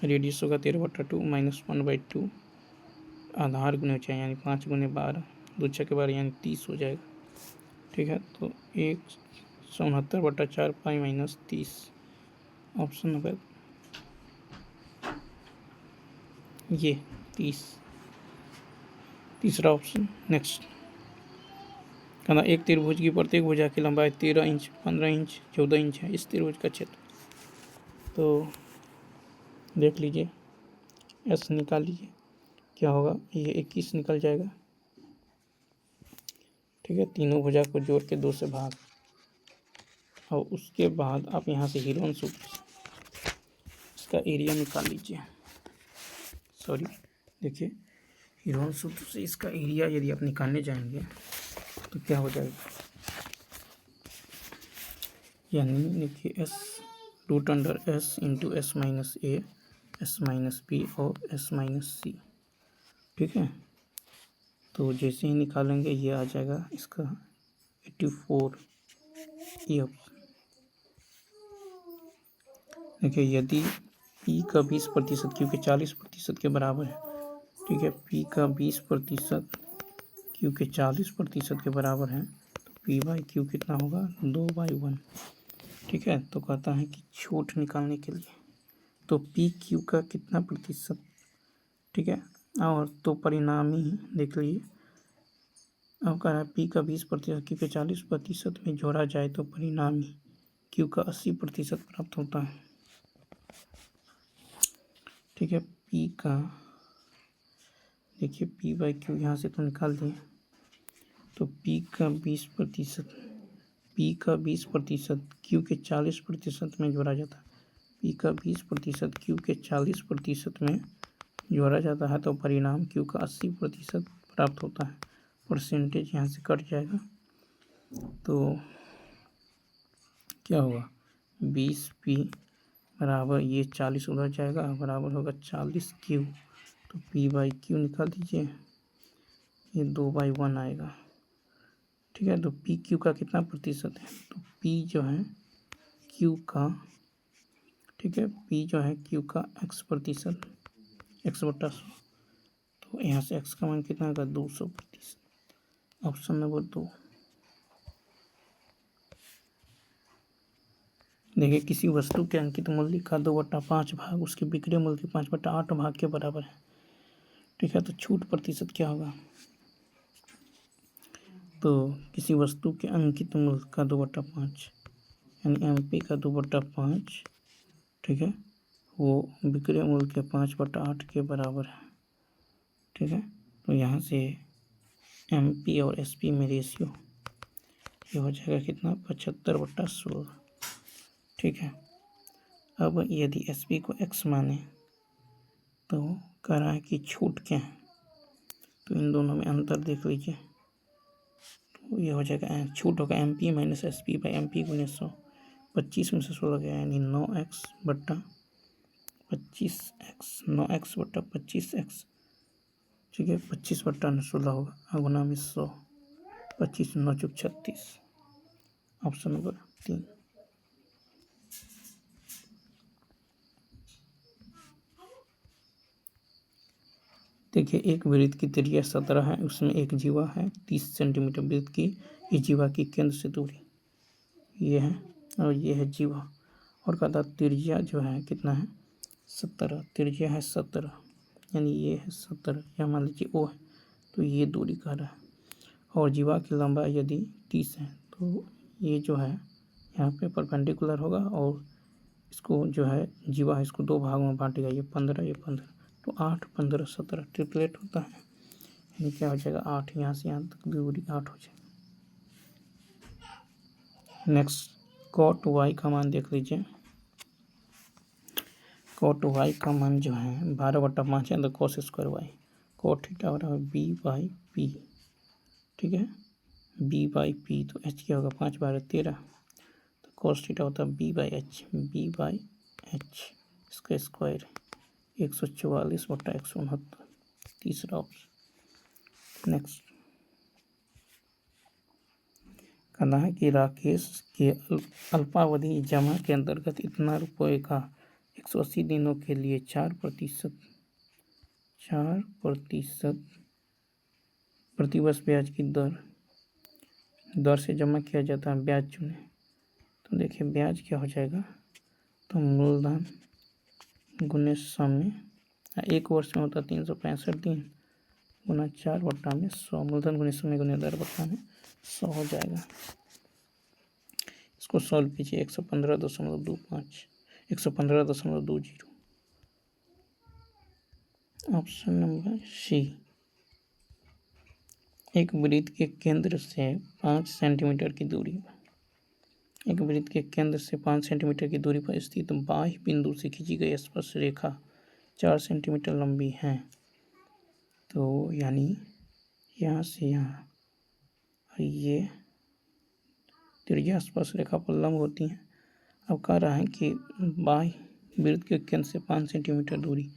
S1: रेडियस होगा 13/2 माइनस 1/2, आधार गुने ऊंचाई यानी 5 गुने 12, 2 के 12 यानी 30 हो जाएगा, ठीक है। तो 169/4 पाई माइनस 30, ऑप्शन नंबर ये 30, तीसरा ऑप्शन। नेक्स्ट कहना एक त्रिभुज की प्रत्येक भुजा की लंबाई 13 इंच, 15 इंच, 14 इंच है, इस त्रिभुज का क्षेत्र, तो देख लीजिए एस निकाल लीजिए क्या होगा, ये 21 निकल जाएगा, ठीक है। तीनों भुजा को जोड़ के 2 से भाग, और उसके बाद आप यहाँ से हिरोन सूत्र इसका एरिया निकाल लीजिए, सॉरी देखिए हिरोन सूत्र से इसका एरिया यदि आप निकालने जाएंगे तो क्या हो जाएगा, यानी देखिए S root under S into S minus A, S minus B और एस माइनस सी, ठीक है। तो जैसे ही निकालेंगे ये आ जाएगा इसका 84, ये ऑप्शन। देखिए यदि पी का 20% क्योंकि 40% के बराबर है, ठीक है, पी का 20% क्योंकि 40% के बराबर है, तो पी बाई क्यू कितना होगा 2/1, ठीक है। तो कहता है कि छूट निकालने के लिए, तो पी क्यू का कितना प्रतिशत, ठीक है, और तो परिणामी देख लीजिए। अब कह रहा है पी का 20% क्यू के 40% में जोड़ा जाए तो परिणामी क्यू का 80% प्राप्त होता है। ठीक है, पी का देखिए पी बाई क्यू यहाँ से तो निकाल दिए, तो पी का 20% क्यू के 40% में जोड़ा जाता है। पी का 20% क्यू के 40% में जोड़ा जाता है तो परिणाम क्यू का 80% प्राप्त होता है। परसेंटेज यहाँ से कट जाएगा तो क्या होगा, 20p बराबर ये 40 उधर जाएगा, बराबर होगा 40q। तो p बाई क्यू निकाल दीजिए, ये 2/1 आएगा। ठीक है, तो p q का कितना प्रतिशत है, तो p जो है q का, ठीक है, p जो है q का x%, x/100। तो यहाँ से x का मान कितना होगा, 200%। Option number 2। देखिए किसी वस्तु के अंकित मूल्य का 2/5 भाग उसके विक्रय मूल्य के 5/8 भाग के बराबर है। ठीक है, तो छूट प्रतिशत क्या होगा, तो किसी वस्तु के अंकित मूल्य का 2/5 यानी MP का 2/5, ठीक है, वो विक्रय मूल्य के 5/8 के बराबर है। ठीक है, तो यहाँ से MP और SP में रेशियो ये हो जाएगा कितना, 75/16। ठीक है, अब यदि SP को x माने तो कह रहा है कि छूट क्या है, तो इन दोनों में अंतर देख लीजिए। तो ये हो जाएगा, छूट होगा MP minus SP by MP गुने 100। 25 में से 16 गया यानी 9x/25x, 9x/25x। ठीक है, 25/16 होगा, गुना में 100, 25 9 चुक 36। Option number 3। देखिए एक वृत्त की त्रिज्या 17 है, उसमें एक जीवा है 30 सेंटीमीटर। वृत्त की इस जीवा की केंद्र से दूरी ये है और ये है जीवा, और कहता त्रिज्या जो है कितना है, 17। त्रिज्या है 17 यानी ये है 17, या मान लीजिए O है, तो ये दूरी कह रहा है। और जीवा की लंबाई यदि 30 है तो ये जो है यहाँ पे परपेंडिकुलर होगा, और इसको जो है जीवा है इसको 2 भागों में बांटेगा, ये 15 ये 15, तो 8 15 17 ट्रिपलेट होता है, यानी क्या हो जाएगा 8, यहाँ से यहाँ तक दूरी 8 हो जाएगा। नेक्स्ट cot y का मान देख लीजिए। cot y का मान जो है 12/5 है, तो cos square y। cot theta बराबर b/p। ठीक है, b/p, तो h क्या होगा, 5 12 13, तो cos थीटा होता है b/h, b/h इसका स्क्वायर 144/169। तीसरा ऑप्शन। नेक्स्ट कहना है कि राकेश के अल्पावधि जमा के अंतर्गत इतना रुपये का 180 दिनों के लिए 4% प्रतिवर्ष ब्याज की दर से जमा किया जाता है। ब्याज चुने, तो देखिए ब्याज क्या हो जाएगा, तो मूलधन गुने समय, एक वर्ष में होता है 365 दिन, गुना 4/100, मूलधन गुने समय गुने दर बटा में 100 हो जाएगा। इसको सॉल्व कीजिए, 115.25, 115.20। Option number C. एक वृत्त के केंद्र से 5 सेंटीमीटर की दूरी पर, एक वृत्त के केंद्र से 5 सेंटीमीटर की दूरी पर स्थित बाह्य बिंदु से खींची गई स्पर्श रेखा 4 सेंटीमीटर लंबी है। तो यानी यहाँ से यहाँ, और ये त्रिज्या स्पर्श रेखा पर लंब होती हैं। अब कह रहा है कि बाह्य वृत्त के केंद्र से 5 सेंटीमीटर दूरी,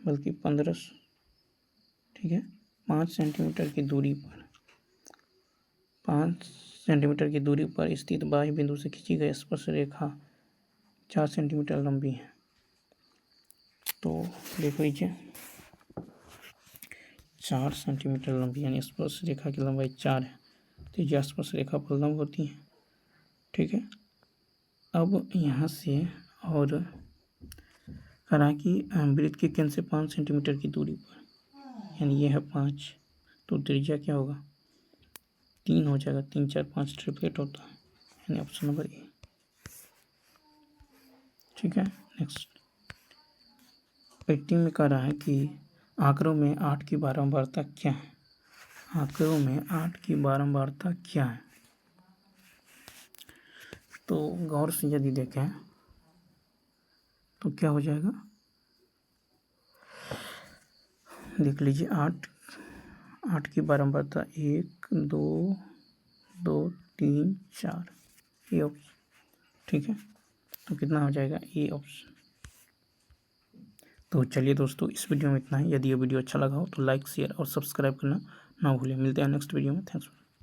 S1: बल्कि 15, ठीक है, 5 सेंटीमीटर की दूरी पर, 5 सेंटीमीटर की दूरी पर स्थित बाह्य बिंदु से खींची गई स्पर्श रेखा 4 सेंटीमीटर लंबी है। तो देख लीजिए 4 सेंटीमीटर लंबी यानी स्पर्श रेखा की लंबाई 4 है, तो ये स्पर्श रेखा पर लंब होती है। ठीक है, अब यहाँ से और करा कि वृत्त के केंद्र से 5 सेंटीमीटर की दूरी पर, यानी ये है 5, तो त्रिज्या क्या होगा 3 हो जाएगा। 3 4 5 ट्रिपलेट होता है, यानी ऑप्शन नंबर ए। ठीक है। नेक्स्ट 80 में कह रहा है कि आंकड़ों में 8 की बारंबारता क्या है। आंकड़ों में 8 की बारंबारता क्या है, तो गौर से यदि देखें तो क्या हो जाएगा, देख लीजिए। 8 की बारंबारता 1 2 2 3 4, ये ऑप्शन। ठीक है, तो कितना हो जाएगा ए ऑप्शन। तो चलिए दोस्तों, इस वीडियो में इतना ही। यदि ये वीडियो अच्छा लगा हो तो लाइक शेयर और सब्सक्राइब करना ना भूलें। मिलते हैं नेक्स्ट वीडियो में। थैंक्स।